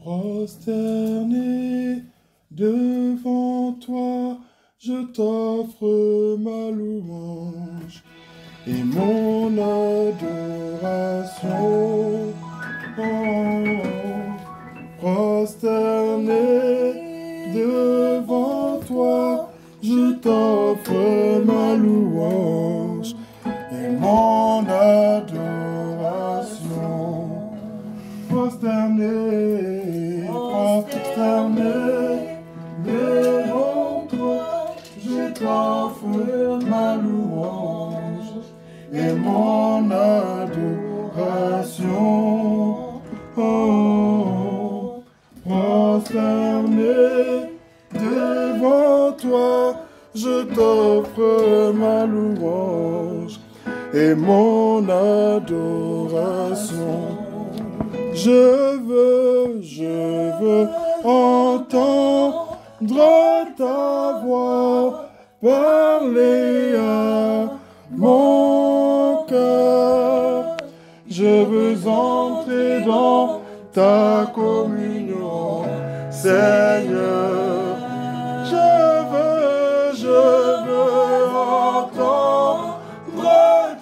Prosterné devant toi, je t'offre ma louange et mon adoration. Oh, prosterné devant toi, je t'offre ma louange et mon adoration. Prosterné, prosterné devant toi, je t'offre ma louange et mon adoration. Oh, prosterné devant toi, je t'offre ma louange et mon adoration. Je veux entendre ta voix parler à mon cœur. Je veux entrer dans ta communion, Seigneur. Je veux entendre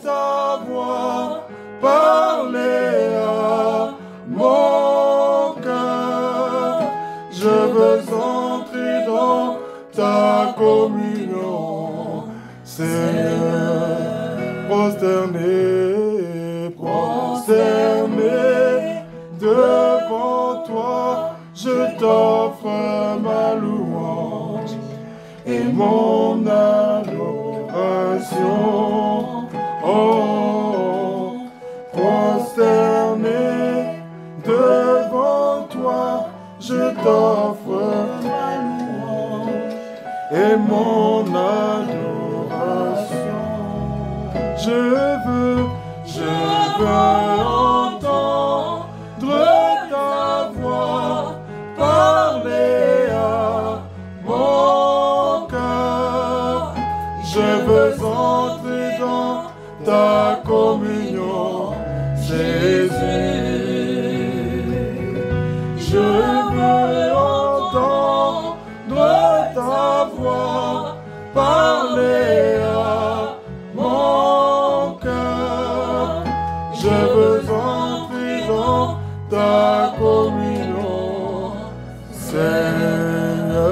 ta voix parler à mon cœur. Je veux entrer dans ta communion, Seigneur. Prosterné, prosterné devant toi, je t'offre ma louange et mon adoration. Oh, prosterné devant toi, je t'offre ma louange et mon adoration. Je veux entendre ta voix parler à mon cœur. Je veux entrer dans ta communion, Jésus. Je veux entendre ta voix parler à mon cœur. Je veux entrer dans ta communion, Seigneur.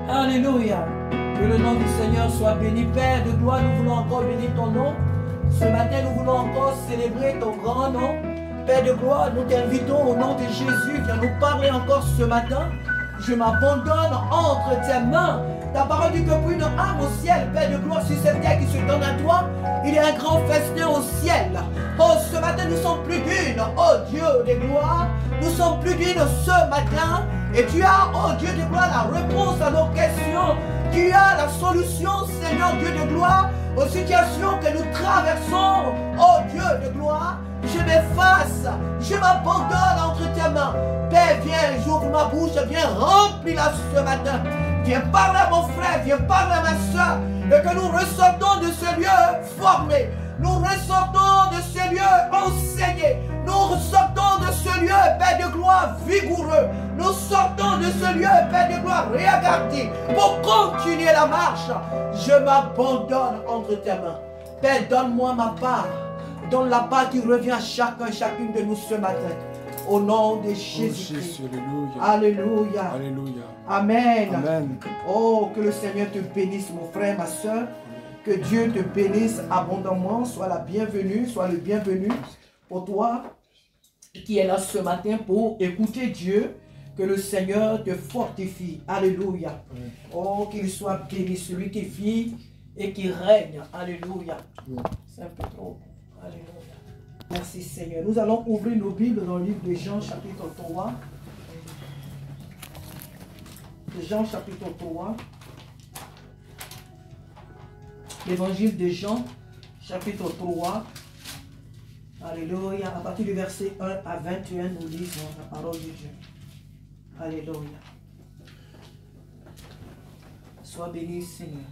Alléluia. Que le nom du Seigneur soit béni. Père de gloire, nous voulons encore bénir ton nom. Ce matin, nous voulons encore célébrer ton grand nom. Père de gloire, nous t'invitons au nom de Jésus. Viens nous parler encore ce matin. Je m'abandonne entre tes mains. Ta parole dit que pour une âme au ciel, Père de gloire, sur cette terre qui se donne à toi, il y a un grand festin au ciel. Oh, ce matin, nous sommes plus d'une. Oh, Dieu de gloire, nous sommes plus d'une ce matin. Et tu as, oh Dieu de gloire, la réponse à nos questions. Tu as la solution, Seigneur Dieu de gloire, aux situations que nous traversons. Oh Dieu de gloire, je m'efface, je m'abandonne entre tes mains. Père, viens, j'ouvre ma bouche, viens, remplis-la ce matin. Viens parler à mon frère, viens parler à ma soeur, et que nous ressortons de ce lieu formé. Nous ressortons de ce lieu enseigné. Nous ressortons de ce lieu, Père de gloire, vigoureux. Nous sortons de ce lieu, Père de gloire, réaverti, pour continuer la marche. Je m'abandonne entre tes mains. Père, donne-moi ma part. Donne la part qui revient à chacun, chacune de nous ce matin. Au nom de Jésus-Christ. Alléluia. Alléluia. Amen. Amen. Oh, que le Seigneur te bénisse, mon frère, ma soeur. Que Dieu te bénisse abondamment. Sois la bienvenue, sois le bienvenu pour toi qui est là ce matin pour écouter Dieu. Que le Seigneur te fortifie. Alléluia. Oh, qu'il soit béni, celui qui vit et qui règne. Alléluia. C'est un peu trop. Alléluia. Merci Seigneur. Nous allons ouvrir nos Bibles dans le livre de Jean chapitre 3. Jean chapitre 3. L'évangile de Jean chapitre 3. Alléluia. À partir du verset 1 à 21, nous lisons la parole de Dieu. Alléluia. Sois béni Seigneur.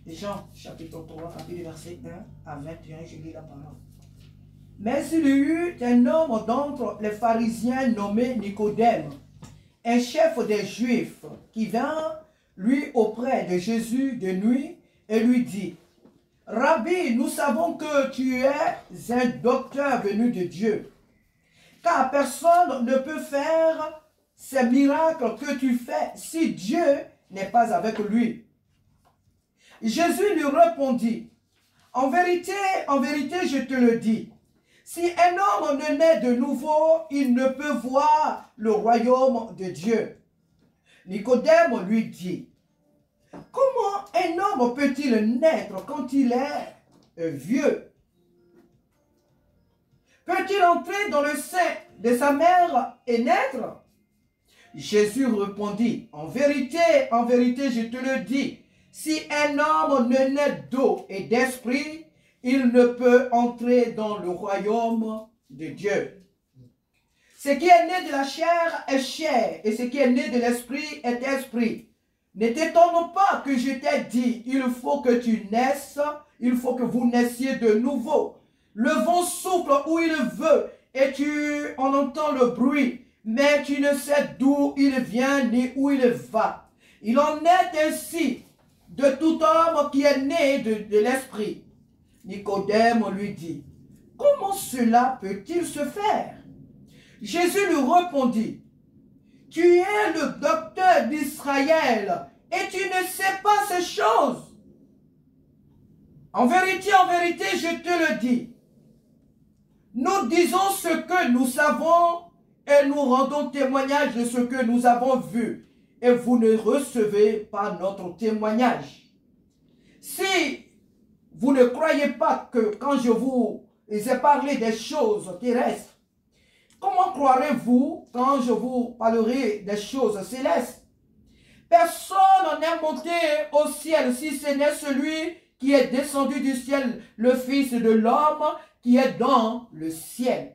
Jean, chapitre 3, à partir du verset 1 à 21, je lis la parole. Mais il y eut un homme d'entre les pharisiens nommé Nicodème, un chef des Juifs, qui vint lui auprès de Jésus de nuit et lui dit, « Rabbi, nous savons que tu es un docteur venu de Dieu, car personne ne peut faire ces miracles que tu fais si Dieu n'est pas avec lui. » Jésus lui répondit, « en vérité, je te le dis, si un homme ne naît de nouveau, il ne peut voir le royaume de Dieu. » Nicodème lui dit, « Comment un homme peut-il naître quand il est vieux? Peut-il entrer dans le sein de sa mère et naître? » Jésus répondit, « en vérité, je te le dis, si un homme ne naît d'eau et d'esprit, il ne peut entrer dans le royaume de Dieu. Ce qui est né de la chair est chair, et ce qui est né de l'esprit est esprit. Ne t'étonne pas que je t'ai dit, il faut que tu naisses, il faut que vous naissiez de nouveau. Le vent souffle où il veut, et tu en entends le bruit, mais tu ne sais d'où il vient ni où il va. Il en est ainsi de tout homme qui est né de l'esprit. » Nicodème lui dit, « Comment cela peut-il se faire? » Jésus lui répondit, « Tu es le docteur d'Israël et tu ne sais pas ces choses. En vérité, je te le dis. Nous disons ce que nous savons et nous rendons témoignage de ce que nous avons vu, et vous ne recevez pas notre témoignage. Si vous ne croyez pas que quand je vous ai parlé des choses terrestres, comment croirez-vous quand je vous parlerai des choses célestes? Personne n'est monté au ciel si ce n'est celui qui est descendu du ciel, le Fils de l'homme qui est dans le ciel.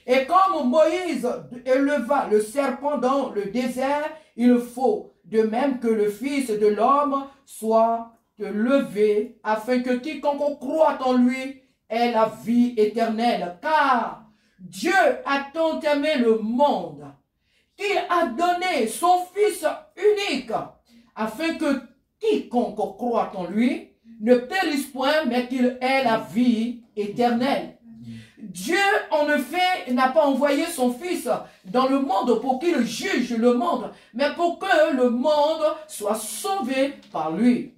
Et comme Moïse éleva le serpent dans le désert, il faut de même que le Fils de l'homme soit levé, afin que quiconque croit en lui ait la vie éternelle. Car Dieu a tant aimé le monde qu'il a donné son Fils unique, afin que quiconque croit en lui ne périsse point, mais qu'il ait la vie éternelle. Dieu, en effet, n'a pas envoyé son Fils dans le monde pour qu'il juge le monde, mais pour que le monde soit sauvé par lui.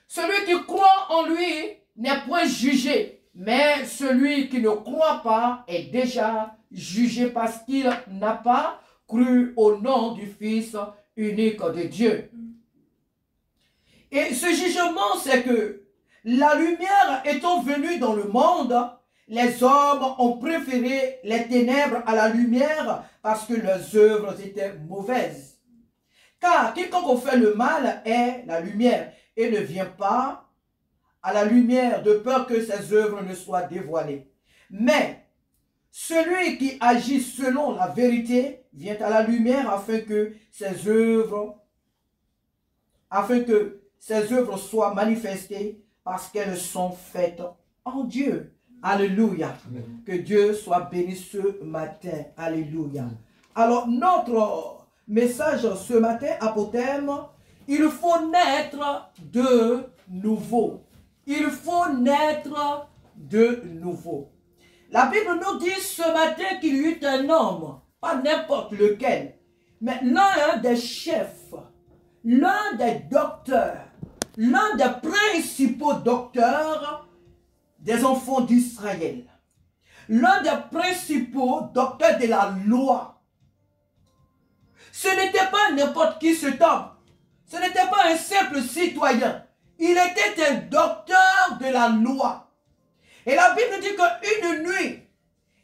Celui qui croit en lui n'est point jugé, mais celui qui ne croit pas est déjà jugé parce qu'il n'a pas cru au nom du Fils unique de Dieu. Et ce jugement, c'est que la lumière étant venue dans le monde, les hommes ont préféré les ténèbres à la lumière parce que leurs œuvres étaient mauvaises. Car quiconque fait le mal est la lumière et ne vient pas à la lumière de peur que ses œuvres ne soient dévoilées. Mais celui qui agit selon la vérité vient à la lumière afin que ses œuvres soient manifestées parce qu'elles sont faites en Dieu. Alléluia. Amen. Que Dieu soit béni ce matin. Alléluia. Alors, notre message ce matin a pour thème, il faut naître de nouveau. Il faut naître de nouveau. La Bible nous dit ce matin qu'il y eut un homme, pas n'importe lequel, mais l'un des chefs, l'un des docteurs, l'un des principaux docteurs des enfants d'Israël. L'un des principaux docteurs de la loi. Ce n'était pas n'importe qui cet homme. Ce n'était pas un simple citoyen. Il était un docteur de la loi. Et la Bible dit qu'une nuit,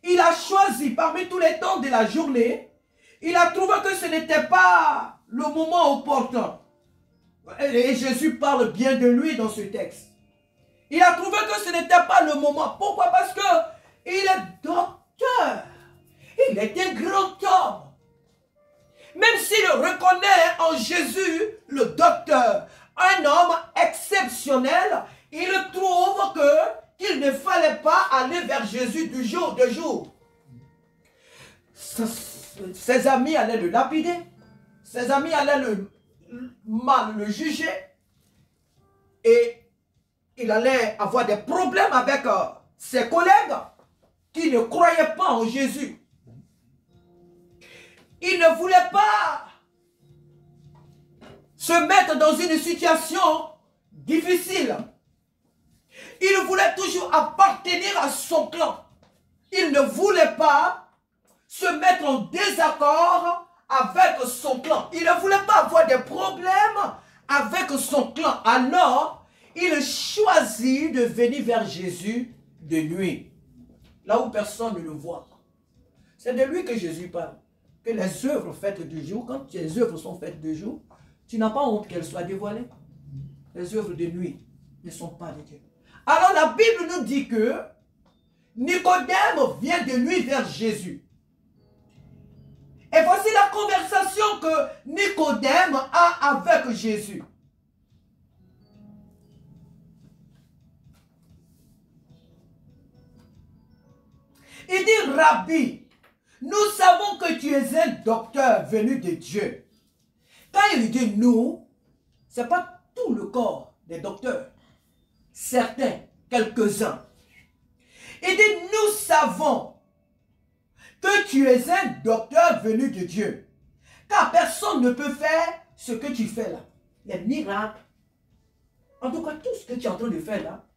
il a choisi parmi tous les temps de la journée, il a trouvé que ce n'était pas le moment opportun. Et Jésus parle bien de lui dans ce texte. Il a trouvé que ce n'était pas le moment. Pourquoi? Parce qu'il est docteur. Il est un grand homme. Même s'il reconnaît en Jésus le docteur, un homme exceptionnel, il trouve qu'il ne fallait pas aller vers Jésus du jour de jour. Ses amis allaient le lapider, ses amis allaient mal le juger, et il allait avoir des problèmes avec ses collègues qui ne croyaient pas en Jésus. Il ne voulait pas se mettre dans une situation difficile. Il voulait toujours appartenir à son clan. Il ne voulait pas se mettre en désaccord avec son clan. Il ne voulait pas avoir des problèmes avec son clan. Alors, il choisit de venir vers Jésus de nuit, là où personne ne le voit. C'est de lui que Jésus parle. Que les œuvres faites de jour, quand les œuvres sont faites de jour, tu n'as pas honte qu'elles soient dévoilées. Les œuvres de nuit ne sont pas de Dieu. Alors la Bible nous dit que Nicodème vient de nuit vers Jésus. Et voici la conversation que Nicodème a avec Jésus. Il dit, Rabbi, nous savons que tu es un docteur venu de Dieu. Quand il dit nous, ce n'est pas tout le corps des docteurs. Certains, quelques-uns. Il dit, nous savons que tu es un docteur venu de Dieu. Car personne ne peut faire ce que tu fais là. Les miracles. En tout cas, tout ce que tu es en train de faire là.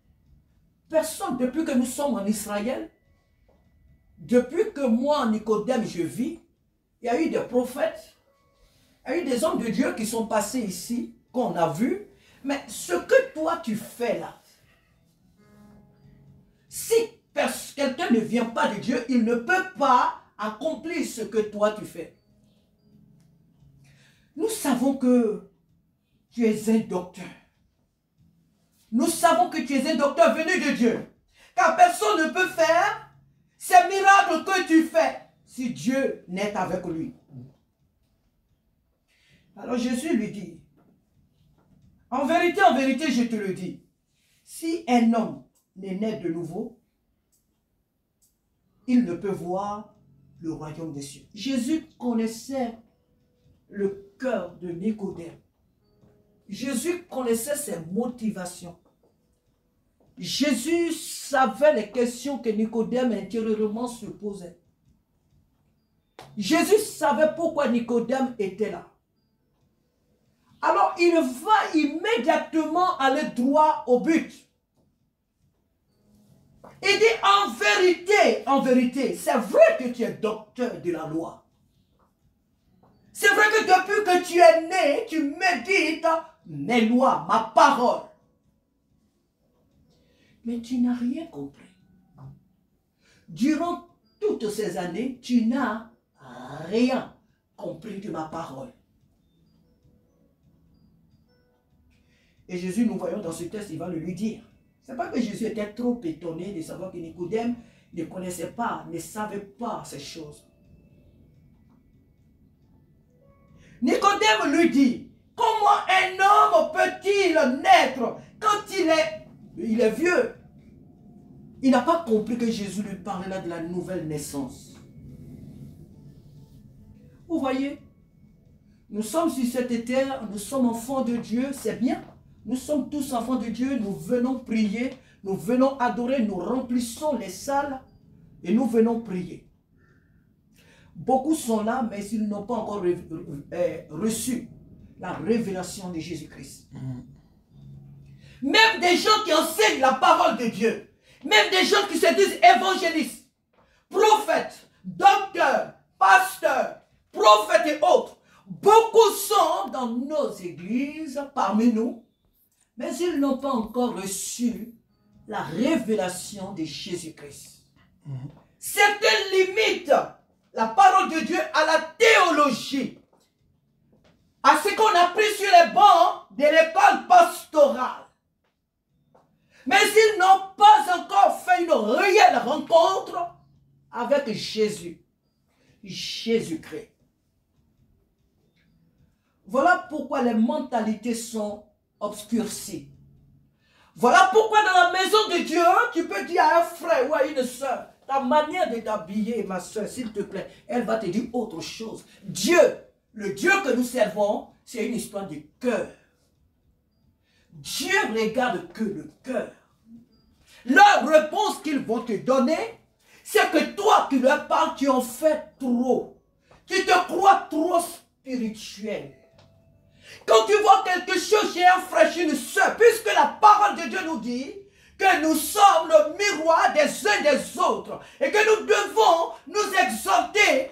Personne, depuis que nous sommes en Israël, depuis que moi, Nicodème, je vis, il y a eu des prophètes, il y a eu des hommes de Dieu qui sont passés ici, qu'on a vus. Mais ce que toi tu fais là, si quelqu'un ne vient pas de Dieu, il ne peut pas accomplir ce que toi tu fais. Nous savons que tu es un docteur. Nous savons que tu es un docteur venu de Dieu. Car personne ne peut faire ces miracles que tu fais si Dieu n'est avec lui. Alors Jésus lui dit, en vérité, je te le dis, si un homme n'est né de nouveau, il ne peut voir le royaume des cieux. Jésus connaissait le cœur de Nicodème. Jésus connaissait ses motivations. Jésus savait les questions que Nicodème intérieurement se posait. Jésus savait pourquoi Nicodème était là. Alors il va immédiatement aller droit au but. Il dit en vérité, c'est vrai que tu es docteur de la loi. C'est vrai que depuis que tu es né, tu médites mes lois, ma parole. Mais tu n'as rien compris. Durant toutes ces années, tu n'as rien compris de ma parole. Et Jésus, nous voyons dans ce texte, il va le lui dire. Ce n'est pas que Jésus était trop étonné de savoir que Nicodème ne connaissait pas, ne savait pas ces choses. Nicodème lui dit, comment un homme peut-il naître quand il est vieux? Il n'a pas compris que Jésus lui parlait là de la nouvelle naissance. Vous voyez, nous sommes sur cette terre, nous sommes enfants de Dieu, c'est bien. Nous sommes tous enfants de Dieu, nous venons prier, nous venons adorer, nous remplissons les salles et nous venons prier. Beaucoup sont là, mais ils n'ont pas encore reçu la révélation de Jésus-Christ. Même des gens qui enseignent la parole de Dieu, même des gens qui se disent évangélistes, prophètes, docteurs, pasteurs, prophètes et autres, beaucoup sont dans nos églises, parmi nous, mais ils n'ont pas encore reçu la révélation de Jésus-Christ. Certaines limitent la parole de Dieu à la théologie, à ce qu'on a appris sur les bancs de l'école pastorale. Mais ils n'ont pas encore fait une réelle rencontre avec Jésus, Jésus-Christ. Voilà pourquoi les mentalités sont obscurcie. Voilà pourquoi dans la maison de Dieu, tu peux dire à un frère ou à une soeur, ta manière de t'habiller, ma soeur, s'il te plaît, elle va te dire autre chose. Dieu, le Dieu que nous servons, c'est une histoire de cœur. Dieu regarde que le cœur. Leur réponse qu'ils vont te donner, c'est que toi qui leur parles, tu en fais trop. Tu te crois trop spirituel. Quand tu vois quelque chose chez un frère, chez une soeur, puisque la parole de Dieu nous dit que nous sommes le miroir des uns des autres et que nous devons nous exhorter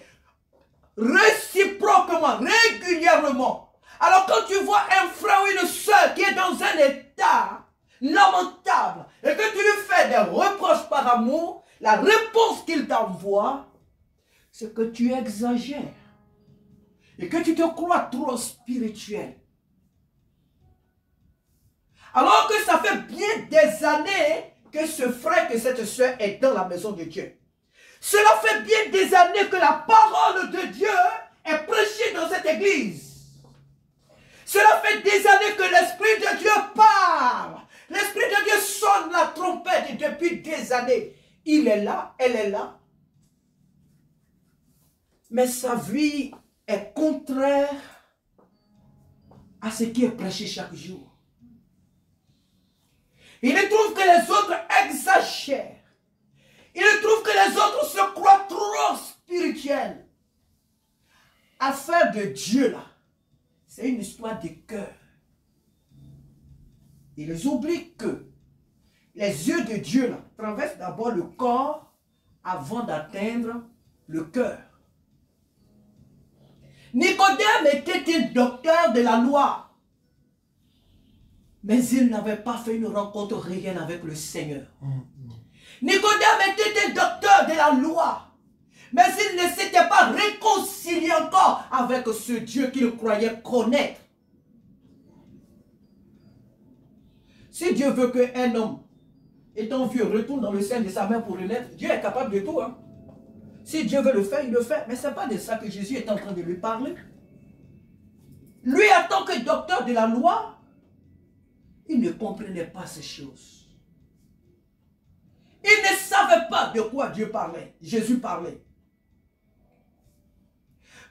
réciproquement, régulièrement. Alors quand tu vois un frère ou une soeur qui est dans un état lamentable et que tu lui fais des reproches par amour, la réponse qu'il t'envoie, c'est que tu exagères et que tu te crois trop spirituel. Alors que ça fait bien des années que ce frère, que cette soeur est dans la maison de Dieu. Cela fait bien des années que la parole de Dieu est prêchée dans cette église. Cela fait des années que l'Esprit de Dieu parle. L'Esprit de Dieu sonne la trompette depuis des années. Il est là, elle est là. Mais sa vie est contraire à ce qui est prêché chaque jour. Il trouve que les autres exagèrent. Il trouve que les autres se croient trop spirituels. Affaire de Dieu là, c'est une histoire de cœur. Ils oublient que les yeux de Dieu là traversent d'abord le corps avant d'atteindre le cœur. Nicodème était un docteur de la loi. Mais il n'avait pas fait une rencontre réelle avec le Seigneur. Nicodème était un docteur de la loi. Mais il ne s'était pas réconcilié encore avec ce Dieu qu'il croyait connaître. Si Dieu veut qu'un homme, étant vieux, retourne dans le sein de sa mère pour renaître, Dieu est capable de tout. Hein? Si Dieu veut le faire, il le fait. Mais ce n'est pas de ça que Jésus est en train de lui parler. Lui, en tant que docteur de la loi, il ne comprenait pas ces choses. Il ne savait pas de quoi Dieu parlait, Jésus parlait.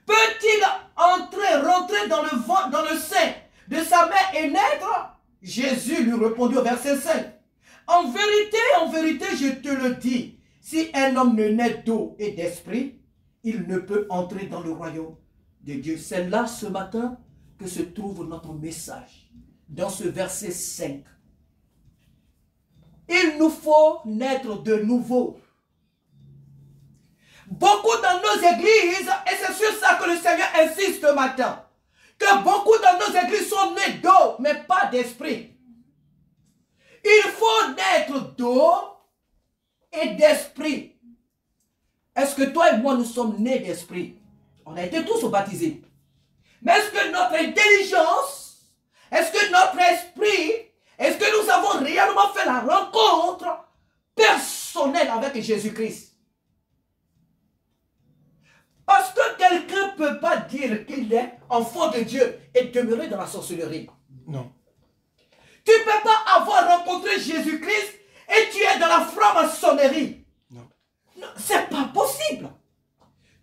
Peut-il rentrer dans le sein de sa mère et naître? Jésus lui répondit au verset 5. En vérité, je te le dis, si un homme ne naît d'eau et d'esprit, il ne peut entrer dans le royaume de Dieu. C'est là ce matin que se trouve notre message. Dans ce verset 5. Il nous faut naître de nouveau. Beaucoup dans nos églises, et c'est sur ça que le Seigneur insiste ce matin, que beaucoup dans nos églises sont nés d'eau, mais pas d'esprit. Il faut naître d'eau et d'esprit. Est-ce que toi et moi, nous sommes nés d'esprit? On a été tous baptisés. Mais est-ce que notre intelligence, est-ce que notre esprit, est-ce que nous avons réellement fait la rencontre personnelle avec Jésus-Christ? Parce que quelqu'un ne peut pas dire qu'il est enfant de Dieu et demeurer dans la sorcellerie. Non. Tu ne peux pas avoir rencontré Jésus-Christ et tu es dans la franc-maçonnerie. Non. Non, c'est pas possible.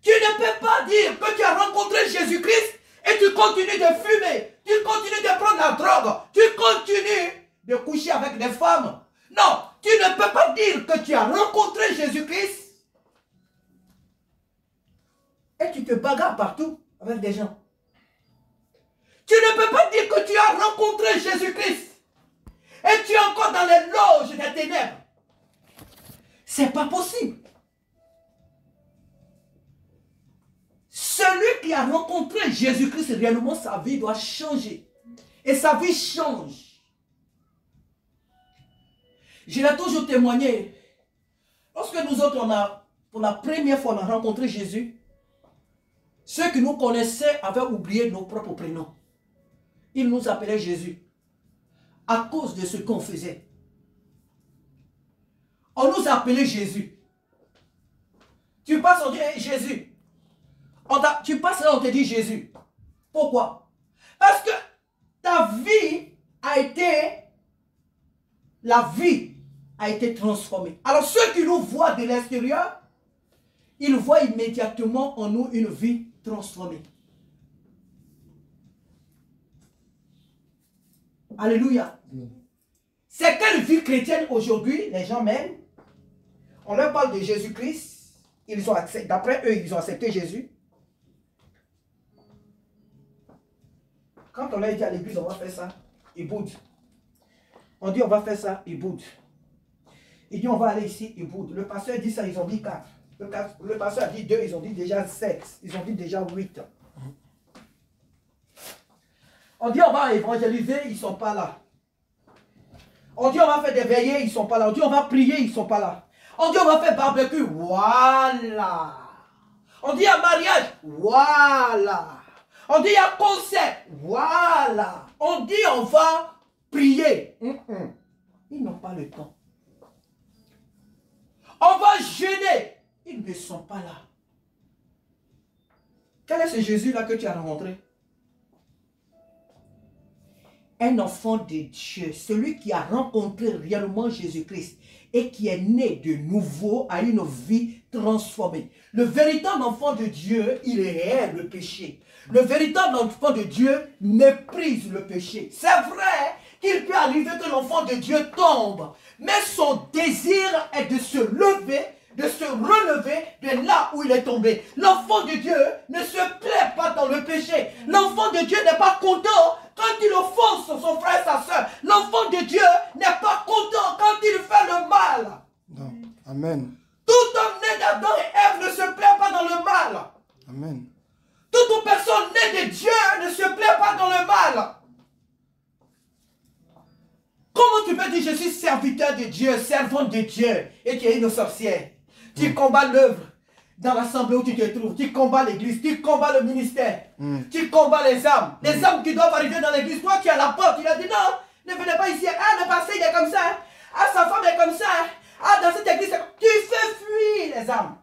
Tu ne peux pas dire que tu as rencontré Jésus-Christ et tu continues de fumer, tu continues de prendre la drogue, tu continues de coucher avec des femmes. Non, tu ne peux pas dire que tu as rencontré Jésus-Christ et tu te bagarres partout avec des gens. Tu ne peux pas dire que tu as rencontré Jésus-Christ et tu es encore dans les loges des ténèbres. C'est pas possible. Celui qui a rencontré Jésus-Christ, réellement, sa vie doit changer. Et sa vie change. Je l'ai toujours témoigné. Lorsque nous autres, pour la première fois, on a rencontré Jésus, ceux qui nous connaissaient avaient oublié nos propres prénoms. Ils nous appelaient Jésus. À cause de ce qu'on faisait. On nous appelait Jésus. Tu passes, on dit hey, Jésus. Tu passes là, on te dit Jésus. Pourquoi? Parce que ta vie a été, la vie a été transformée. Alors ceux qui nous voient de l'extérieur, ils voient immédiatement en nous une vie transformée. Alléluia. C'est quelle vie chrétienne aujourd'hui les gens mènent? On leur parle de Jésus-Christ. D'après eux, ils ont accepté Jésus. Quand on leur dit à l'église, on va faire ça, ils boudent. On dit, on va faire ça, ils boudent. Il dit, on va aller ici, ils boudent. Le pasteur dit ça, ils ont dit 4. Le pasteur a dit 2, ils ont dit déjà 7. Ils ont dit déjà 8. On dit, on va évangéliser, ils ne sont pas là. On dit, on va faire des veillées, ils ne sont pas là. On dit, on va prier, ils ne sont pas là. On dit, on va faire barbecue, voilà. On dit, il y a mariage, voilà. On dit, il y a concert, voilà. On dit, on va prier. Ils n'ont pas le temps. On va jeûner. Ils ne sont pas là. Quel est ce Jésus-là que tu as rencontré? Un enfant de Dieu, celui qui a rencontré réellement Jésus-Christ et qui est né de nouveau à une vie transformée. Le véritable enfant de Dieu, il hait le péché. Le véritable enfant de Dieu méprise le péché. C'est vrai qu'il peut arriver que l'enfant de Dieu tombe, mais son désir est de se lever, de se relever de là où il est tombé. L'enfant de Dieu ne se plaît pas dans le péché. L'enfant de Dieu n'est pas content quand il offense son frère et sa soeur. L'enfant de Dieu n'est pas content quand il fait le mal. Non. Amen. Tout homme né d'Adam et Ève ne se plaît pas dans le mal. Amen. Toute personne née de Dieu ne se plaît pas dans le mal. Comment tu peux dire je suis serviteur de Dieu, servant de Dieu, et tu es une sorcière? Tu combats l'œuvre dans l'assemblée où tu te trouves. Tu combats l'église, tu combats le ministère. Tu combats les âmes. Les âmes qui doivent arriver dans l'église. Toi, tu es à la porte. Il a dit non, ne venez pas ici. Ah, le pasteur, il est comme ça. Ah, sa femme est comme ça. Ah, dans cette église, tu fais fuir les âmes.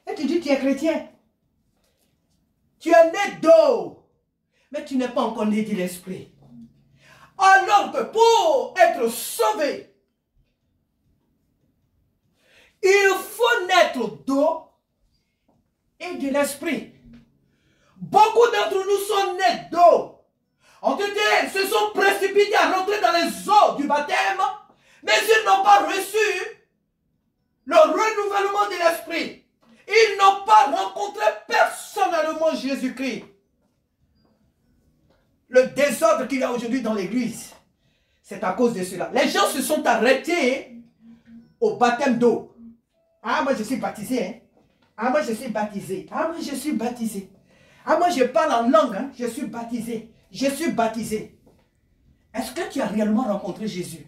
Et tu dis, tu es chrétien. Tu es né d'eau. Mais tu n'es pas encore né de l'esprit. Alors que pour être sauvé, il faut naître d'eau et de l'esprit. Beaucoup d'entre nous sont nés d'eau. En tout cas, se sont précipités à rentrer dans les eaux du baptême, mais ils n'ont pas reçu le renouvellement de l'esprit. Ils n'ont pas rencontré personnellement Jésus-Christ. Le désordre qu'il y a aujourd'hui dans l'église, c'est à cause de cela. Les gens se sont arrêtés au baptême d'eau. Ah, moi je suis baptisé, hein. Ah, moi je suis baptisé. Ah, moi je suis baptisé. Ah, moi je parle en langue, hein. Je suis baptisé. Je suis baptisé. Est-ce que tu as réellement rencontré Jésus?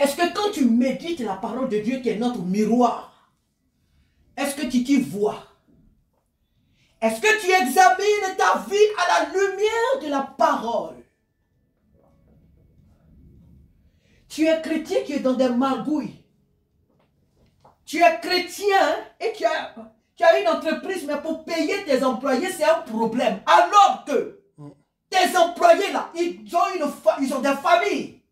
Est-ce que quand tu médites la parole de Dieu qui est notre miroir, est-ce que tu t'y vois? Est-ce que tu examines ta vie à la lumière de la parole? Tu es chrétien qui est dans des magouilles. Tu es chrétien et tu as une entreprise, mais pour payer tes employés, c'est un problème. Alors que tes employés là, ils ont des familles.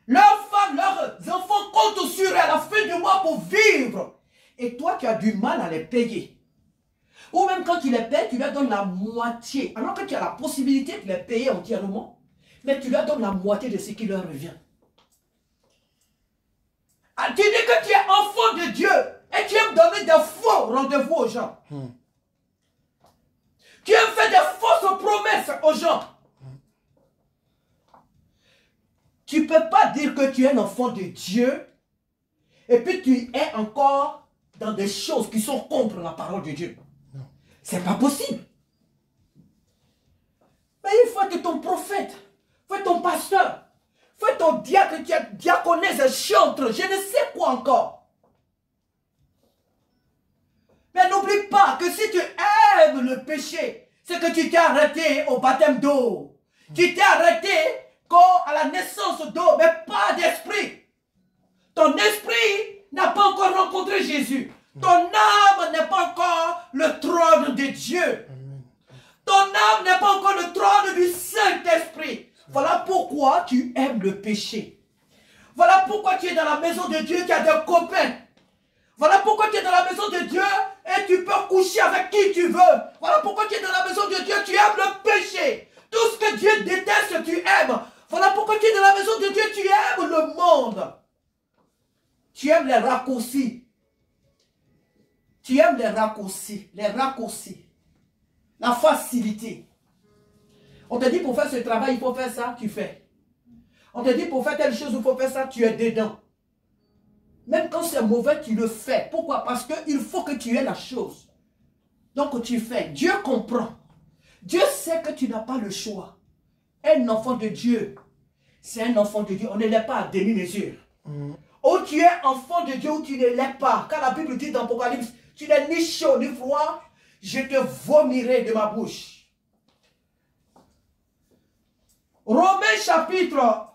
Leurs femmes, leurs enfants comptent sur eux à la fin du mois pour vivre. Et toi, tu as du mal à les payer. Ou même quand tu les payes, tu leur donnes la moitié. Alors que tu as la possibilité de les payer entièrement, mais tu leur donnes la moitié de ce qui leur revient. Ah, tu dis que tu es enfant de Dieu et tu aimes donner des faux rendez-vous aux gens. Tu aimes faire des fausses promesses aux gens. Tu ne peux pas dire que tu es un enfant de Dieu et puis tu es encore dans des choses qui sont contre la parole de Dieu. C'est pas possible. Mais il faut être ton prophète, il faut être ton pasteur, il faut être ton diacre, diaconesse, chantre, je ne sais quoi encore. Mais n'oublie pas que si tu aimes le péché, c'est que tu t'es arrêté au baptême d'eau. Tu t'es arrêté à la naissance d'eau, mais pas d'esprit. Ton esprit n'a pas encore rencontré Jésus. Ton âme n'est pas encore le trône de Dieu. Ton âme n'est pas encore le trône du Saint-Esprit. Voilà pourquoi tu aimes le péché. Voilà pourquoi tu es dans la maison de Dieu, tu as des copains. Voilà pourquoi tu es dans la maison de Dieu et tu peux coucher avec qui tu veux. Voilà pourquoi tu es dans la maison de Dieu, tu aimes le péché. Tout ce que Dieu déteste, tu aimes. Voilà pourquoi tu es dans la maison de Dieu, tu aimes le monde. Tu aimes les raccourcis. Tu aimes les raccourcis. La facilité. On te dit pour faire ce travail, il faut faire ça, tu fais. On te dit pour faire telle chose, il faut faire ça, tu es dedans. Même quand c'est mauvais, tu le fais. Pourquoi? Parce qu'il faut que tu aies la chose. Donc tu fais. Dieu comprend. Dieu sait que tu n'as pas le choix. Un enfant de Dieu, c'est un enfant de Dieu. On ne l'est pas à demi-mesure. Ou tu es enfant de Dieu ou tu ne l'es pas. Quand la Bible dit dans l'Apocalypse, tu n'es ni chaud ni froid, je te vomirai de ma bouche. Romains chapitre,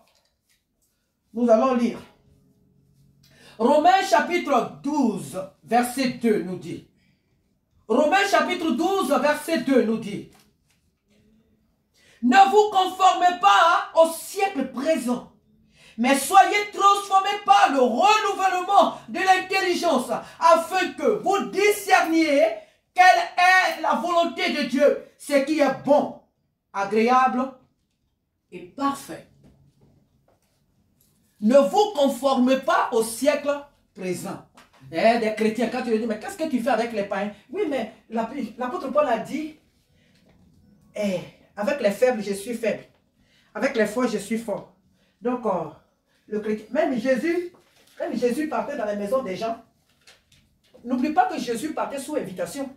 nous allons lire. Romains chapitre 12, verset 2 nous dit. Romains chapitre 12, verset 2 nous dit. Ne vous conformez pas au siècle présent, mais soyez transformés par le renouvellement de l'intelligence, afin que vous discerniez quelle est la volonté de Dieu, ce qui est bon, agréable et parfait. Ne vous conformez pas au siècle présent. Des chrétiens, quand tu leur dis, mais qu'est-ce que tu fais avec les païens? Oui, mais l'apôtre Paul a dit, avec les faibles, je suis faible. Avec les forts, je suis fort. Donc, le chrétien, même Jésus partait dans les maisons des gens. N'oublie pas que Jésus partait sous invitation.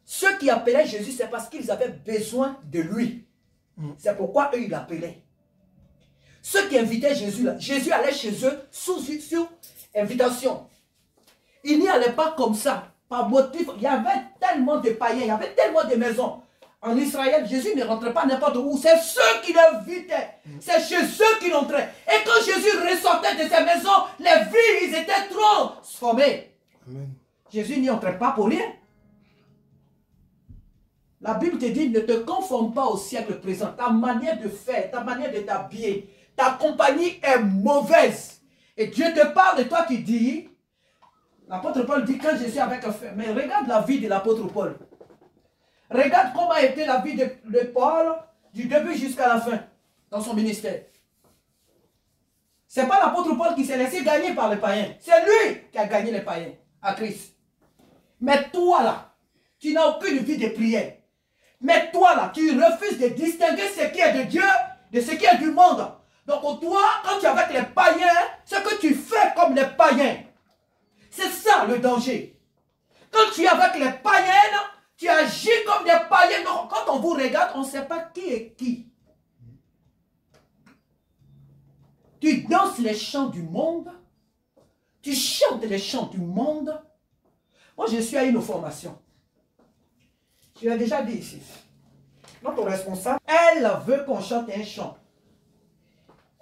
Ceux qui appelaient Jésus, c'est parce qu'ils avaient besoin de lui. C'est pourquoi eux, ils l'appelaient. Ceux qui invitaient Jésus, là, Jésus allait chez eux sous invitation. Il n'y allait pas comme ça, par motif. Il y avait tellement de païens, il y avait tellement de maisons. En Israël, Jésus ne rentrait pas n'importe où. C'est ceux qui l'invitaient. C'est chez eux qu'il entrait. Et quand Jésus ressortait de ces maisons, les vies, ils étaient transformés. Amen. Jésus n'y entrait pas pour rien. La Bible te dit, ne te conforme pas au siècle présent. Ta manière de faire, ta manière de t'habiller, ta compagnie est mauvaise. Et Dieu te parle et toi tu dis, l'apôtre Paul dit quand Jésus avec un frère, mais regarde la vie de l'apôtre Paul. Regarde comment a été la vie de Paul du début jusqu'à la fin dans son ministère. Ce n'est pas l'apôtre Paul qui s'est laissé gagner par les païens. C'est lui qui a gagné les païens à Christ. Mais toi là, tu n'as aucune vie de prière. Mais toi là, tu refuses de distinguer ce qui est de Dieu de ce qui est du monde. Donc toi, quand tu es avec les païens, ce que tu fais comme les païens. C'est ça le danger. Quand tu es avec les païennes, tu agis comme des païens. Donc, quand on vous regarde, on ne sait pas qui est qui. Tu danses les chants du monde. Tu chantes les chants du monde. Moi, je suis à une formation. Je l'ai déjà dit ici. Notre responsable, elle veut qu'on chante un chant.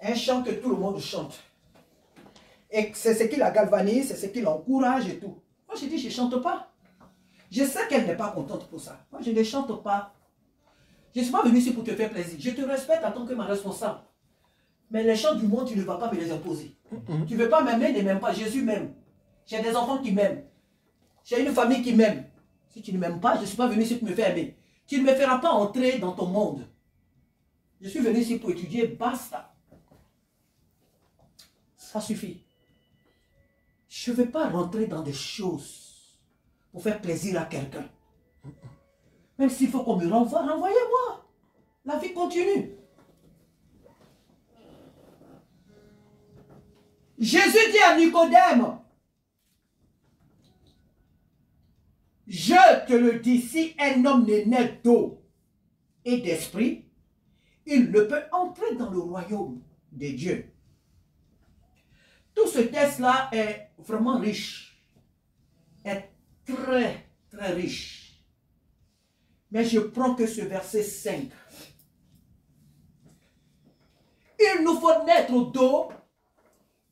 Un chant que tout le monde chante. Et c'est ce qui la galvanise, c'est ce qui l'encourage et tout. Moi, je dis, je ne chante pas. Je sais qu'elle n'est pas contente pour ça. Moi, je ne chante pas. Je ne suis pas venu ici pour te faire plaisir. Je te respecte en tant que ma responsable. Mais les chants du monde, tu ne vas pas me les imposer. Tu ne veux pas m'aimer, ne m'aime pas. Jésus m'aime. J'ai des enfants qui m'aiment. J'ai une famille qui m'aime. Si tu ne m'aimes pas, je ne suis pas venu ici pour me faire aimer. Tu ne me feras pas entrer dans ton monde. Je suis venu ici pour étudier, basta. Ça suffit. Je ne veux pas rentrer dans des choses pour faire plaisir à quelqu'un. Même s'il faut qu'on me renvoie, renvoyez-moi. La vie continue. Jésus dit à Nicodème, je te le dis, si un homme n'est né d'eau et d'esprit, il ne peut entrer dans le royaume de Dieu. Tout ce texte-là est vraiment riche, est très, très riche. Mais je prends que ce verset 5. Il nous faut naître d'eau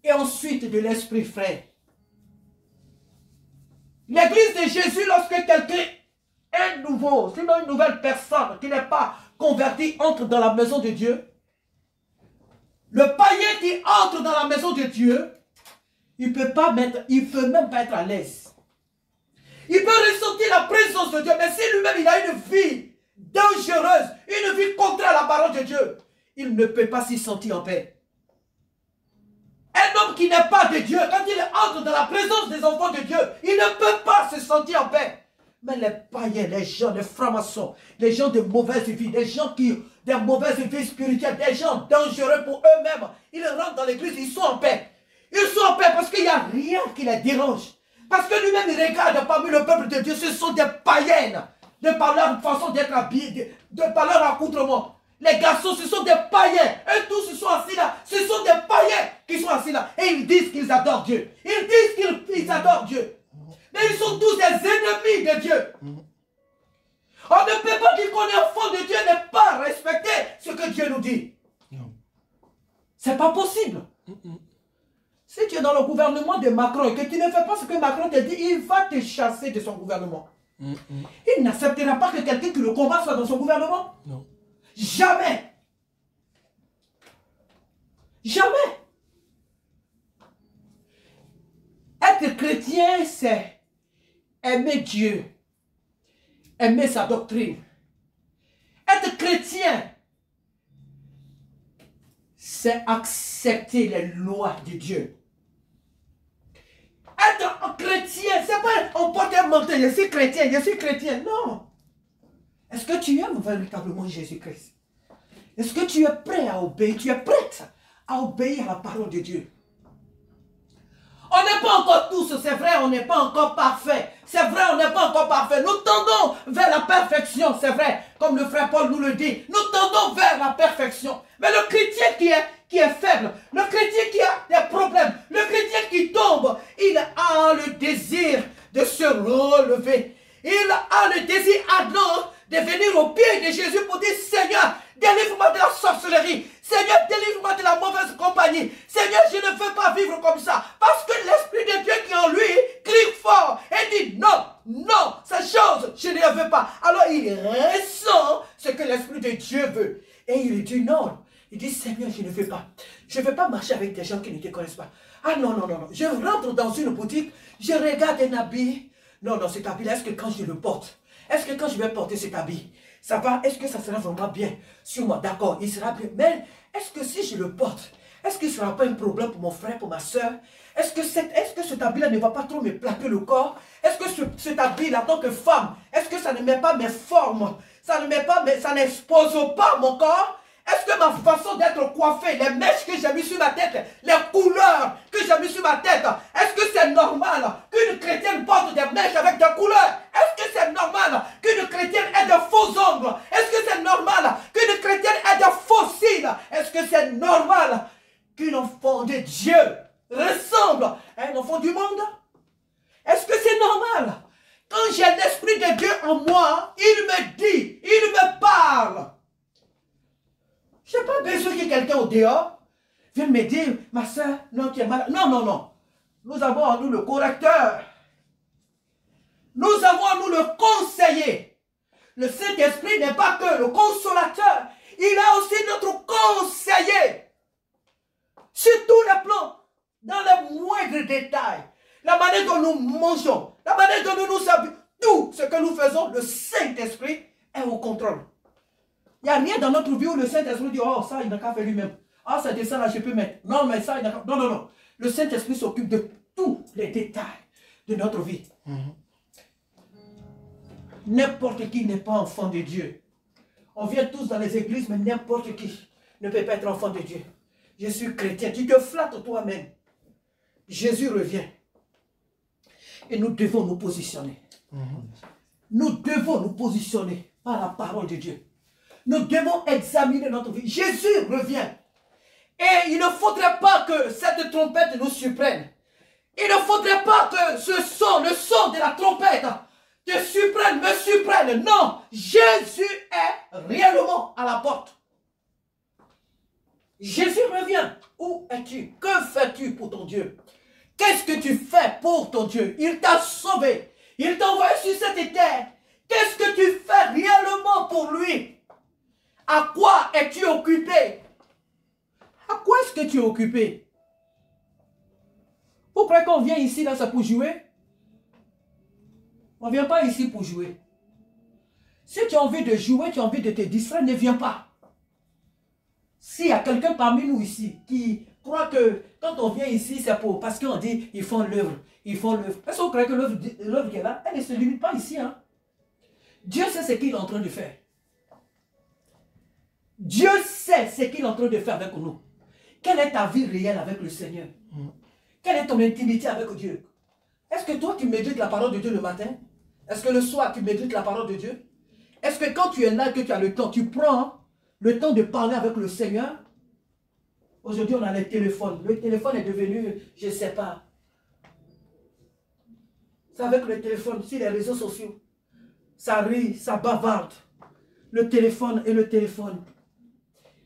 et ensuite de l'esprit, frère. L'église de Jésus, lorsque quelqu'un un nouveau, sinon une nouvelle personne qui n'est pas convertie entre dans la maison de Dieu, le païen qui entre dans la maison de Dieu, il peut même pas être à l'aise. Il peut ressentir la présence de Dieu, mais si lui-même il a une vie dangereuse, une vie contraire à la parole de Dieu, il ne peut pas s'y sentir en paix. Un homme qui n'est pas de Dieu, quand il entre dans la présence des enfants de Dieu, il ne peut pas se sentir en paix. Mais les païens, les gens, les francs-maçons, les gens de mauvaise vie, des gens qui ont des mauvaises vies spirituelles, des gens dangereux pour eux-mêmes, ils rentrent dans l'église, ils sont en paix. Ils sont en paix parce qu'il n'y a rien qui les dérange. Parce que lui-même, il regarde parmi le peuple de Dieu, ce sont des païennes, de par leur façon d'être habillés, de par leur accoutrement. Les garçons, ce sont des païens. Eux tous, ils sont assis là. Ce sont des païens qui sont assis là. Et ils disent qu'ils adorent Dieu. Ils disent qu'ils adorent Dieu. Mais ils sont tous des ennemis de Dieu. On ne peut pas dire qu'on est enfant de Dieu et ne pas respecter ce que Dieu nous dit. C'est pas possible. Si tu es dans le gouvernement de Macron et que tu ne fais pas ce que Macron te dit, il va te chasser de son gouvernement. Il n'acceptera pas que quelqu'un qui le combat soit dans son gouvernement. Non. Jamais. Jamais. Être chrétien, c'est aimer Dieu, aimer sa doctrine. Être chrétien, c'est accepter les lois de Dieu. Être chrétien, c'est pas on porte un manteau, je suis chrétien, non. Est-ce que tu aimes véritablement Jésus-Christ? Est-ce que tu es prêt à obéir? Tu es prête à obéir à la parole de Dieu? On n'est pas encore tous, c'est vrai, on n'est pas encore parfait. C'est vrai, on n'est pas encore parfait. Nous tendons vers la perfection, c'est vrai. Comme le frère Paul nous le dit, nous tendons vers la perfection. Mais le chrétien qui est faible, le chrétien qui a des problèmes, le chrétien qui tombe, il a le désir de se relever. Il a le désir ardent de venir au pied de Jésus pour dire, Seigneur, délivre-moi de la sorcellerie. Seigneur, délivre-moi de la mauvaise compagnie. Seigneur, je ne veux pas vivre comme ça. Parce que l'Esprit de Dieu qui est en lui crie fort et dit non, non, ces choses, je ne les veux pas. Alors il ressent ce que l'Esprit de Dieu veut. Et il dit non. Il dit, Seigneur, je ne veux pas. Je ne veux pas marcher avec des gens qui ne te connaissent pas. Ah non, non, non, non. Je rentre dans une boutique, je regarde un habit. Non, non, cet habit-là, est-ce que quand je le porte, est-ce que quand je vais porter cet habit, ça va, est-ce que ça sera vraiment bien sur moi? D'accord, il sera bien. Mais est-ce que si je le porte, est-ce que ce ne sera pas un problème pour mon frère, pour ma soeur? Est-ce que cet habit-là ne va pas trop me plaquer le corps? Est-ce que cet habit-là, en tant que femme, est-ce que ça ne met pas mes formes? Ça n'expose pas mon corps? Est-ce que ma façon d'être coiffée, les mèches que j'ai mis sur ma tête, les couleurs que j'ai mis sur ma tête, est-ce que c'est normal qu'une chrétienne porte des mèches avec des couleurs? Est-ce que c'est normal qu'une chrétienne ait de faux ongles? Est-ce que c'est normal qu'une chrétienne ait de faux cils? Est-ce que c'est normal qu'un enfant de Dieu ressemble à un enfant du monde? Est-ce que c'est normal? Quand j'ai l'Esprit de Dieu en moi, il me dit, il me parle. Je n'ai pas besoin que quelqu'un au dehors vienne me dire, ma soeur, non, tu es malade. Non, non, non. Nous avons en nous le correcteur. Nous avons en nous le conseiller. Le Saint-Esprit n'est pas que le consolateur. Il a aussi notre conseiller. Sur tous les plans, dans les moindres détails. La manière dont nous mangeons, la manière dont nous nous habillons, tout ce que nous faisons, le Saint-Esprit est au contrôle. Il n'y a rien dans notre vie où le Saint-Esprit dit, oh, ça, il n'a qu'à faire lui-même. Ah, ça descend là, je peux mettre. Non, mais ça, il n'a qu'à... Non, non, non. Le Saint-Esprit s'occupe de tous les détails de notre vie. N'importe qui n'est pas enfant de Dieu. On vient tous dans les églises, mais n'importe qui ne peut pas être enfant de Dieu. Je suis chrétien. Tu te flattes toi-même. Jésus revient. Et nous devons nous positionner. Nous devons nous positionner par la parole de Dieu. Nous devons examiner notre vie. Jésus revient. Et il ne faudrait pas que cette trompette nous surprenne. Il ne faudrait pas que ce son, le son de la trompette, te surprenne, me surprenne. Non, Jésus est réellement à la porte. Jésus revient. Où es-tu? Que fais-tu pour ton Dieu? Qu'est-ce que tu fais pour ton Dieu? Il t'a sauvé. Il t'a envoyé sur cette terre Qu'est-ce que tu fais réellement pour lui? À quoi es-tu occupé? À quoi est-ce que tu es occupé? Vous croyez qu'on vient ici, là, c'est pour jouer? On ne vient pas ici pour jouer. Si tu as envie de jouer, tu as envie de te distraire, ne viens pas. S'il y a quelqu'un parmi nous ici qui croit que quand on vient ici, c'est pour... Parce qu'on dit, ils font l'œuvre. Ils font l'œuvre. Est-ce que vous croyez que l'œuvre qui est là, elle ne se limite pas ici, hein? Dieu sait ce qu'il est en train de faire. Dieu sait ce qu'il est en train de faire avec nous. Quelle est ta vie réelle avec le Seigneur? Quelle est ton intimité avec Dieu? Est-ce que toi, tu médites la parole de Dieu le matin? Est-ce que le soir, tu médites la parole de Dieu? Est-ce que quand tu es là, que tu as le temps, tu prends le temps de parler avec le Seigneur? Aujourd'hui, on a les téléphones. Le téléphone est devenu, je ne sais pas. C'est avec le téléphone, sur les réseaux sociaux. Ça rit, ça bavarde. Le téléphone et le téléphone.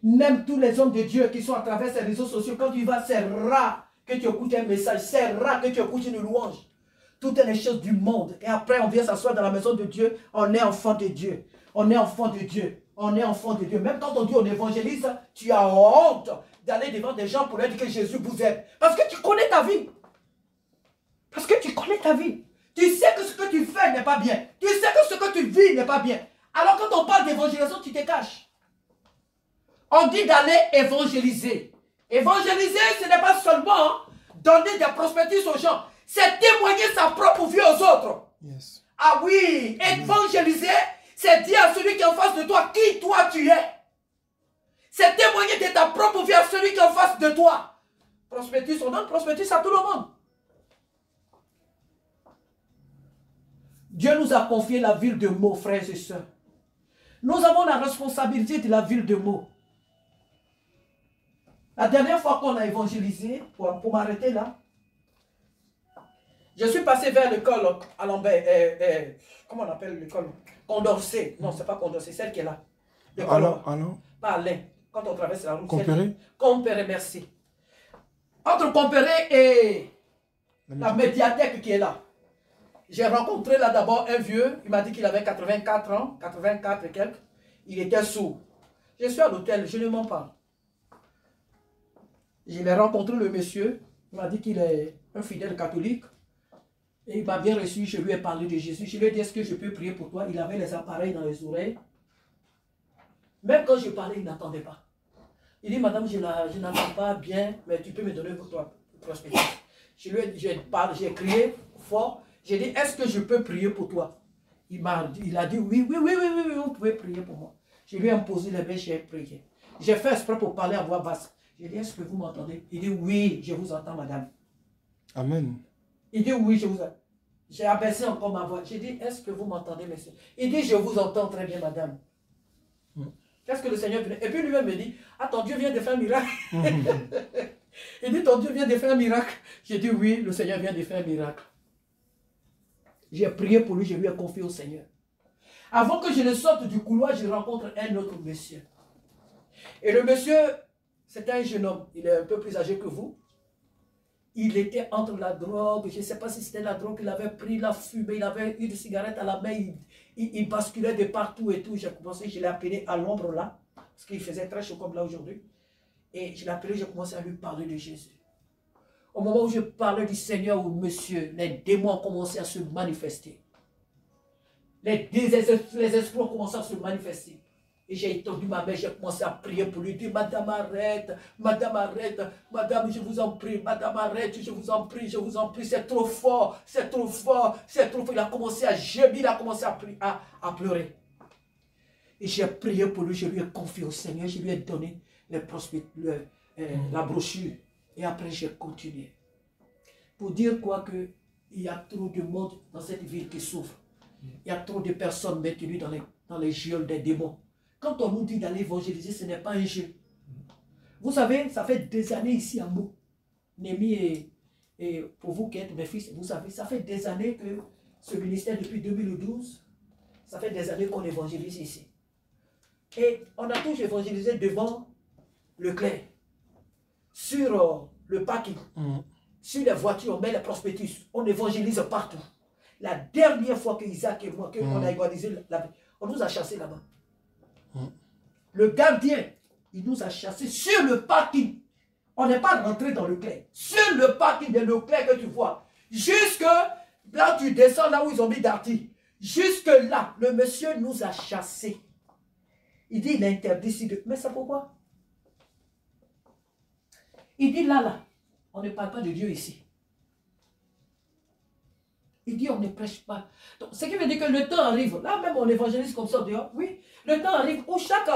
Même tous les hommes de Dieu qui sont à travers ces réseaux sociaux, quand tu vas, c'est rare que tu écoutes un message, c'est rare que tu écoutes une louange. Toutes les choses du monde. Et après, on vient s'asseoir dans la maison de Dieu. On est enfant de Dieu. On est enfant de Dieu. On est enfant de Dieu. Même quand on dit on évangélise, tu as honte d'aller devant des gens pour leur dire que Jésus vous aime. Parce que tu connais ta vie. Parce que tu connais ta vie. Tu sais que ce que tu fais n'est pas bien. Tu sais que ce que tu vis n'est pas bien. Alors quand on parle d'évangélisation, tu te caches. On dit d'aller évangéliser. Évangéliser, ce n'est pas seulement donner des prospectus aux gens. C'est témoigner sa propre vie aux autres. Yes. Ah oui, évangéliser, c'est dire à celui qui est en face de toi qui toi tu es. C'est témoigner de ta propre vie à celui qui est en face de toi. Prospectus, on donne prospectus à tout le monde. Dieu nous a confié la ville de Meaux, frères et sœurs. Nous avons la responsabilité de la ville de Meaux. La dernière fois qu'on a évangélisé, pour m'arrêter là, je suis passé vers l'école à Lambert, comment on appelle l'école? Condorcet. Non, c'est pas Condorcet, celle qui est là. Alors. Pas Alain. Quand on traverse la route. Compéré? Compéré, merci. Entre Compéré et la médiathèque qui est là. J'ai rencontré là d'abord un vieux, il m'a dit qu'il avait 84 ans, 84 et quelques. Il était sourd. Je suis à l'hôtel, je ne mens pas. Je l'ai rencontré le monsieur, il m'a dit qu'il est un fidèle catholique. Et il m'a bien reçu, je lui ai parlé de Jésus. Je lui ai dit, est-ce que je peux prier pour toi? Il avait les appareils dans les oreilles. Même quand je parlais, il n'entendait pas. Il dit, madame, je n'entends pas bien, mais tu peux me donner votre prospectus. J'ai crié fort. J'ai dit, est-ce que je peux prier pour toi? Il a dit, oui, vous pouvez prier pour moi. Je lui ai imposé les mains, j'ai prié. J'ai fait exprès pour parler à voix basse. J'ai dit, est-ce que vous m'entendez? Il dit, oui, je vous entends, madame. Amen. Il dit, oui, je vous entends. J'ai abaissé encore ma voix. J'ai dit, est-ce que vous m'entendez, monsieur? Il dit, je vous entends très bien, madame. Qu'est-ce que le Seigneur venait? Et puis lui-même me dit, ah, ton Dieu vient de faire un miracle. Il dit, ton Dieu vient de faire un miracle. J'ai dit, oui, le Seigneur vient de faire un miracle. J'ai prié pour lui, je lui ai confié au Seigneur. Avant que je ne sorte du couloir, je rencontre un autre monsieur. Et le monsieur, c'était un jeune homme. Il est un peu plus âgé que vous. Il était entre la drogue. Je ne sais pas si c'était la drogue qu'il avait pris, la fumée. Il avait une cigarette à la main. Il basculait de partout et tout. J'ai commencé, je l'ai appelé à l'ombre là. Parce qu'il faisait très chaud comme là aujourd'hui. Et je l'ai appelé, j'ai commencé à lui parler de Jésus. Au moment où je parlais du Seigneur au monsieur, les démons ont commencé à se manifester. Les esprits ont commencé à se manifester. Et j'ai étendu ma main, j'ai commencé à prier pour lui, dire, madame arrête, madame je vous en prie, madame arrête, je vous en prie, c'est trop fort, c'est trop fort, c'est trop fort. Il a commencé à gémir, il a commencé à pleurer. Et j'ai prié pour lui, je lui ai confié au Seigneur, je lui ai donné la brochure. Et après, j'ai continué. Pour dire quoi que il y a trop de monde dans cette ville qui souffre. Il y a trop de personnes maintenues dans les geôles des démons. Quand on nous dit d'aller évangéliser, ce n'est pas un jeu. Vous savez, ça fait des années ici à Meaux. Némi et pour vous qui êtes mes fils, vous savez, ça fait des années que ce ministère, depuis 2012, ça fait des années qu'on évangélise ici. Et on a tous évangélisé devant Leclerc. Sur le parking, sur les voitures, on met les prospectus, on évangélise partout. La dernière fois que Isaac et moi, qu'on a organisé, on nous a chassés là-bas. Le gardien, il nous a chassés sur le parking. On n'est pas rentré dans le clair. Sur le parking de Leclerc que tu vois. Jusque là, tu descends là où ils ont mis Darty. Jusque là, le monsieur nous a chassés. Il dit, il a interdit ici de... Mais c'est pourquoi? Il dit, là, on ne parle pas de Dieu ici. Il dit, on ne prêche pas. Donc, ce qui veut dire que le temps arrive. Là, même on évangélise comme ça dehors. Oui, le temps arrive où chaque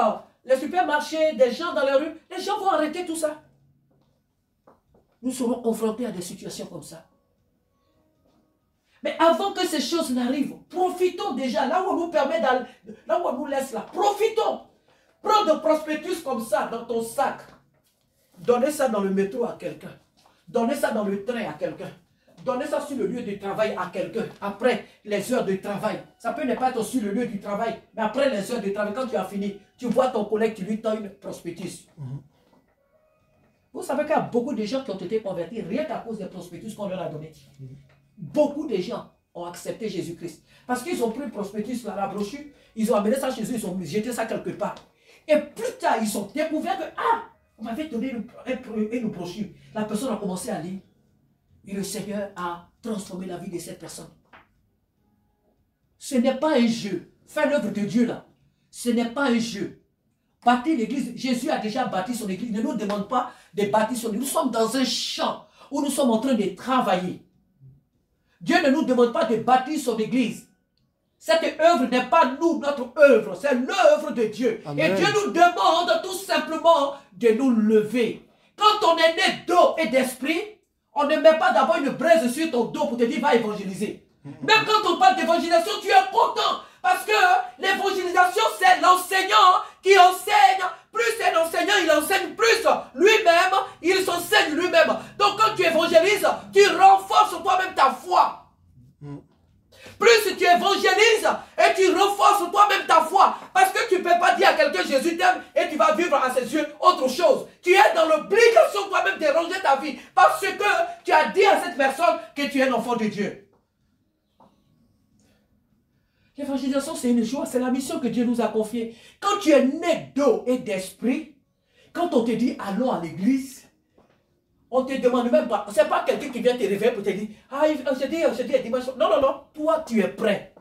les supermarchés, des gens dans la rue, les gens vont arrêter tout ça. Nous serons confrontés à des situations comme ça. Mais avant que ces choses n'arrivent, profitons déjà, là où on nous permet d'aller, là où on nous laisse là, profitons. Prends de prospectus comme ça dans ton sac. Donnez ça dans le métro à quelqu'un. Donnez ça dans le train à quelqu'un. Donnez ça sur le lieu de travail à quelqu'un. Après les heures de travail. Ça peut ne pas être sur le lieu du travail. Mais après les heures de travail, quand tu as fini, tu vois ton collègue, tu lui tends une prospectus. Vous savez qu'il y a beaucoup de gens qui ont été convertis rien qu'à cause des prospectus qu'on leur a donnés. Beaucoup de gens ont accepté Jésus-Christ. Parce qu'ils ont pris le prospectus, la brochure, ils ont amené ça chez eux, ils ont jeté ça quelque part. Et plus tard, ils ont découvert que, on m'avait donné une brochure. La personne a commencé à lire. Et le Seigneur a transformé la vie de cette personne. Ce n'est pas un jeu. Faire l'œuvre de Dieu là, ce n'est pas un jeu. Bâtir l'église, Jésus a déjà bâti son église. Il ne nous demande pas de bâtir son église. Nous sommes dans un champ où nous sommes en train de travailler. Dieu ne nous demande pas de bâtir son église. Cette œuvre n'est pas nous, notre œuvre, c'est l'œuvre de Dieu. Amen. Et Dieu nous demande tout simplement de nous lever. Quand on est né d'eau et d'esprit, on ne met pas d'abord une braise sur ton dos pour te dire va évangéliser. Même quand on parle d'évangélisation, tu es content. Parce que l'évangélisation, c'est l'enseignant qui enseigne. Plus c'est l'enseignant, il enseigne plus lui-même, il s'enseigne lui-même. Donc quand tu évangélises, tu renforces toi-même ta foi. Plus tu évangélises et tu renforces toi-même ta foi. Parce que tu ne peux pas dire à quelqu'un Jésus t'aime et tu vas vivre à ses yeux autre chose. Tu es dans l'obligation toi-même de ranger ta vie. Parce que tu as dit à cette personne que tu es l'enfant de Dieu. L'évangélisation, c'est une joie, c'est la mission que Dieu nous a confiée. Quand tu es né d'eau et d'esprit, quand on te dit allons à l'église, on ne te demande même pas, ce n'est pas quelqu'un qui vient te réveiller pour te dire, je dis dimanche. Non, non, non, toi tu es prêt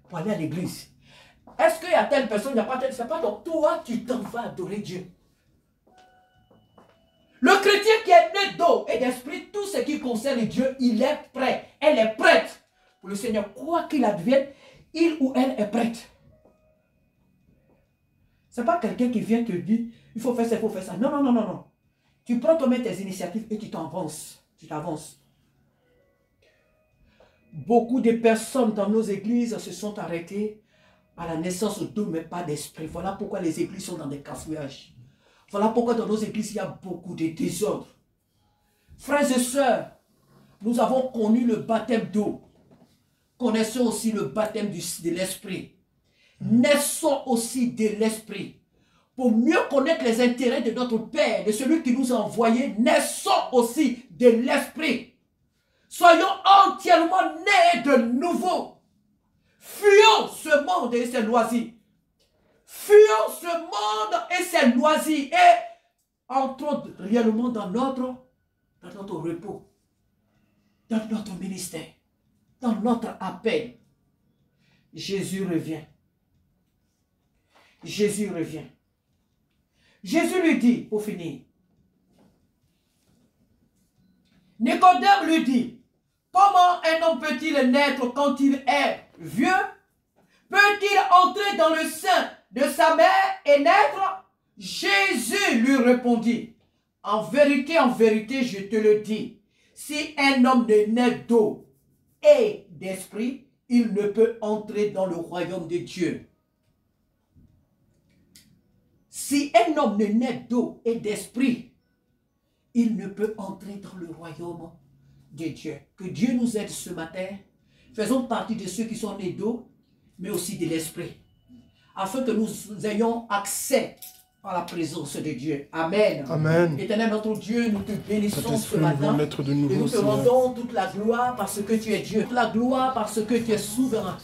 pour aller à l'église. Est-ce qu'il y a telle personne, il n'y a pas telle, c'est pas donc toi tu t'en vas adorer Dieu. Le chrétien qui est né d'eau et d'esprit, tout ce qui concerne Dieu, il est prêt, elle est prête pour le Seigneur, quoi qu'il advienne. Il ou elle est prête. Ce n'est pas quelqu'un qui vient te dire, il faut faire ça, il faut faire ça. Non, non, non, non, non. Tu prends toi-même tes initiatives et tu t'avances. Tu t'avances. Beaucoup de personnes dans nos églises se sont arrêtées à la naissance d'eau, mais pas d'esprit. Voilà pourquoi les églises sont dans des cafouillages. Voilà pourquoi dans nos églises, il y a beaucoup de désordre. Frères et sœurs, nous avons connu le baptême d'eau. Connaissons aussi le baptême de l'esprit. Naissons aussi de l'esprit. Pour mieux connaître les intérêts de notre Père, de celui qui nous a envoyés, naissons aussi de l'esprit. Soyons entièrement nés de nouveau. Fuyons ce monde et ses loisirs. Fuyons ce monde et ses loisirs. Et entrons réellement dans notre repos. Dans notre ministère. Dans notre appel. Jésus revient. Jésus revient. Jésus lui dit, pour finir, Nicodème lui dit, comment un homme peut-il naître quand il est vieux? Peut-il entrer dans le sein de sa mère et naître? Jésus lui répondit, en vérité, je te le dis, si un homme ne naît d'eau et d'esprit, il ne peut entrer dans le royaume de Dieu. Si un homme ne naît d'eau et d'esprit, il ne peut entrer dans le royaume de Dieu. Que Dieu nous aide ce matin. Faisons partie de ceux qui sont nés d'eau, mais aussi de l'esprit. Afin que nous ayons accès en la présence de Dieu. Amen. Amen. Éternel notre Dieu, nous te bénissons ce Saint-Esprit, nous voulons matin. naître de Et nouveau, nous te Seigneur. rendons toute la gloire parce que tu es Dieu. Toute la gloire parce que tu es souverain.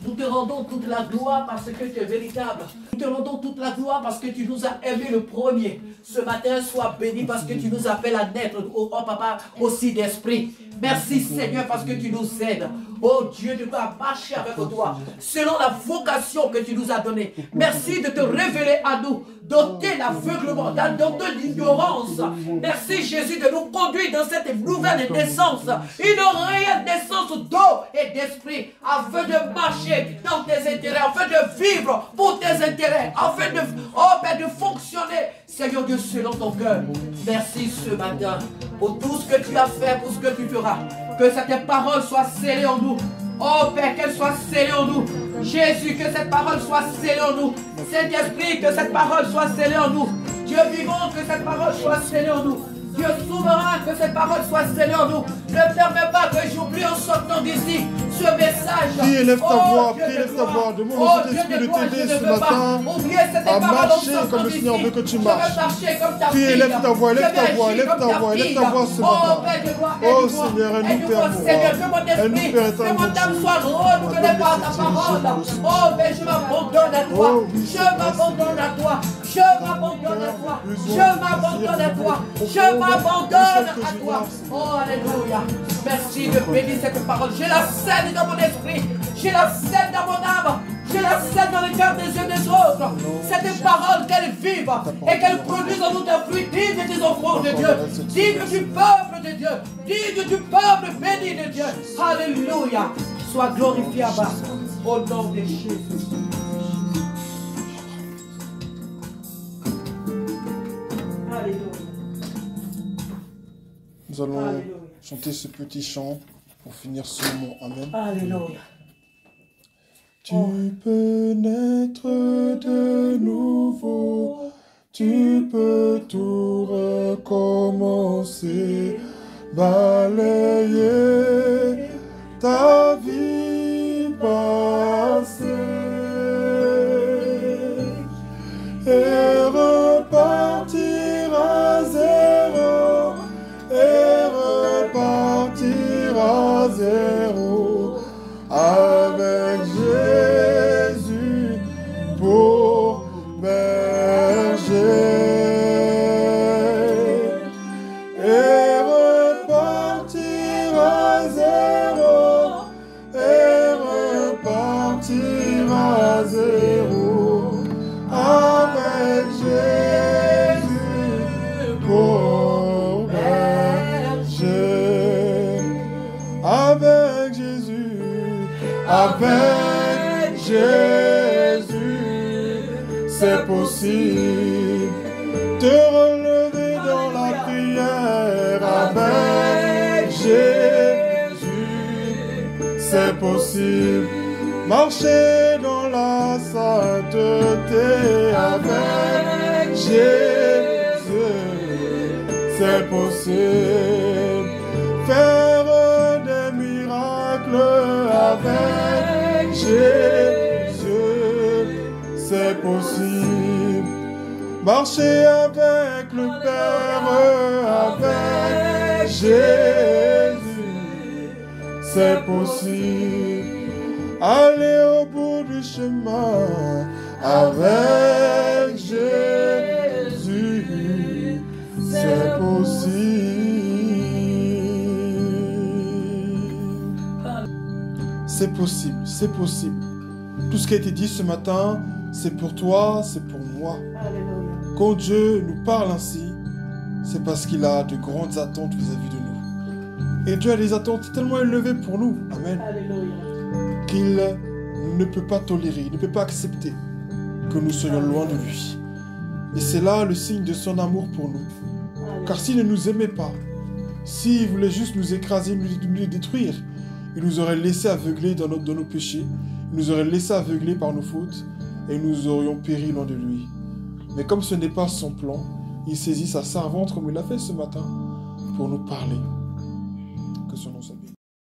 Nous te rendons toute la gloire parce que tu es véritable. Nous te rendons toute la gloire parce que tu nous as aimés le premier. Ce matin, sois béni parce que tu nous appelles à naître, oh Papa, aussi d'esprit. Merci Seigneur parce que tu nous aides. Oh Dieu, de nous marcher avec toi selon la vocation que tu nous as donnée. Merci de te révéler à nous, d'ôter l'aveuglement, d'ôter l'ignorance. Merci Jésus de nous conduire dans cette nouvelle naissance, une réelle naissance d'eau et d'esprit, afin de marcher dans tes intérêts, afin de vivre pour tes intérêts, afin de, oh, Père, de fonctionner, Seigneur Dieu, selon ton cœur. Merci ce matin pour tout ce que tu as fait, pour ce que tu feras. Que cette parole soit scellée en nous. Oh Père, qu'elle soit scellée en nous. Jésus, que cette parole soit scellée en nous. Saint-Esprit, que cette parole soit scellée en nous. Dieu vivant, que cette parole soit scellée en nous. Dieu souverain, que cette parole soit scellée en nous. Ne permets pas que j'oublie en sortant d'ici ce message. Prie, élève ta voix, Dieu prie, de élève ta gloire. voix. Demande Oh, au Dieu Saint-Esprit de de gloire, t'aider je ne ce veux pas matin oublier cette à parole en marcher sortant comme le d'ici. Seigneur veut que tu Je marches. veux marcher comme ta Prie, fille. élève ta voix, élève Je vais ta voix, agir élève comme ta voix, élève ta fille. voix ce Oh, matin. Père de gloire, Oh aide-moi. Seigneur, aide-nous, Aide-moi, Père Seigneur, que Mourant. mon Aide-nous, esprit, Père que mon éternel âme Dieu. soit renouvelée par ta parole. Oh, Père, je m'abandonne à toi. Oh, oui, Je m'abandonne à toi. Je m'abandonne à toi. Je m'abandonne à toi. Je m'abandonne à toi. Oh, alléluia. Merci de bénir cette parole. Je la scène dans mon esprit. Je la scène dans mon âme. Je la scène dans le cœur des uns des autres. Cette parole, qu'elle vive et qu'elle produise en nous des fruits dignes des enfants de Dieu, dignes du peuple de Dieu, dignes du peuple béni de Dieu. Alléluia. Sois glorifié, Abba, au nom de Jésus. Alléluia. Nous allons Alléluia. chanter ce petit chant pour finir ce mot. Amen. Alléluia. Tu peux naître de nouveau, tu peux tout recommencer, balayer ta vie passée et repartir à zéro, et repartir à zéro avec Jésus pour berger et repartir à zéro, et repartir à zéro avec Jésus pour berger, avec Jésus, avec Jésus, c'est possible de relever dans la prière. Avec Jésus, c'est possible marcher dans la sainteté. Avec Jésus, c'est possible faire des miracles. Avec Jésus, c'est possible marcher avec le Père. Avec Jésus, c'est possible aller au bout du chemin. Avec Jésus, c'est possible. C'est possible, c'est possible. Tout ce qui a été dit ce matin, c'est pour toi, c'est pour moi. Alléluia. Quand Dieu nous parle ainsi, c'est parce qu'il a de grandes attentes vis-à-vis de nous. Et Dieu a des attentes tellement élevées pour nous, amen, Alléluia. qu'il ne peut pas tolérer, il ne peut pas accepter que nous soyons loin de lui. Et c'est là le signe de son amour pour nous. Car s'il ne nous aimait pas, s'il voulait juste nous écraser, nous détruire, il nous aurait laissé aveugler dans nos péchés, il nous aurait laissé aveugler par nos fautes, et nous aurions péri loin de lui. Mais comme ce n'est pas son plan, il saisit sa servante comme il l'a fait ce matin pour nous parler. Que son nom soit béni.